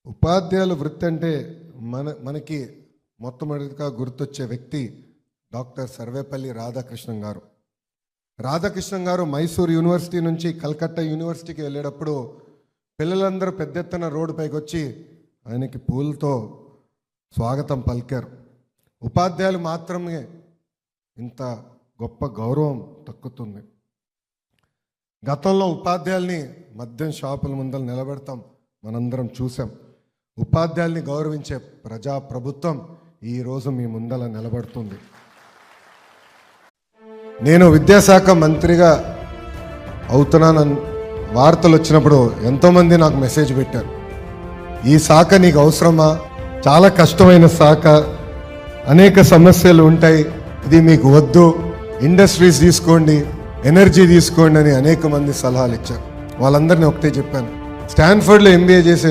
ఉపాధ్యాయుల వృత్తి అంటే మనకి మొట్టమొదటిగా గుర్తొచ్చే వ్యక్తి డాక్టర్ సర్వేపల్లి రాధాకృష్ణన్ గారు. రాధాకృష్ణన్ గారు మైసూర్ యూనివర్సిటీ నుంచి కలకత్తా యూనివర్సిటీకి వెళ్ళేటప్పుడు పిల్లలందరూ పెద్ద ఎత్తున రోడ్డు పైకి వచ్చి ఆయనకి పూలతో స్వాగతం పలికారు. ఉపాధ్యాయులు మాత్రమే ఇంత గొప్ప గౌరవం దక్కుతుంది. గతంలో ఉపాధ్యాయుల్ని మద్యం షాపుల ముందర నిలబెడతాం, మనందరం చూసాం. ఉపాధ్యాయుల్ని గౌరవించే ప్రజాప్రభుత్వం ఈరోజు మీ ముందర నిలబడుతుంది. నేను విద్యాశాఖ మంత్రిగా అవుతున్నానని వార్తలు వచ్చినప్పుడు ఎంతోమంది నాకు మెసేజ్ పెట్టారు, ఈ శాఖ నీకు అవసరమా, చాలా కష్టమైన శాఖ, అనేక సమస్యలు ఉంటాయి, ఇది మీకు వద్దు, ఇండస్ట్రీస్ తీసుకోండి, ఎనర్జీ తీసుకోండి అని అనేక మంది సలహాలు ఇచ్చారు. వాళ్ళందరినీ ఒకటే చెప్పాను, స్టాన్ఫర్డ్లో MBA చేసే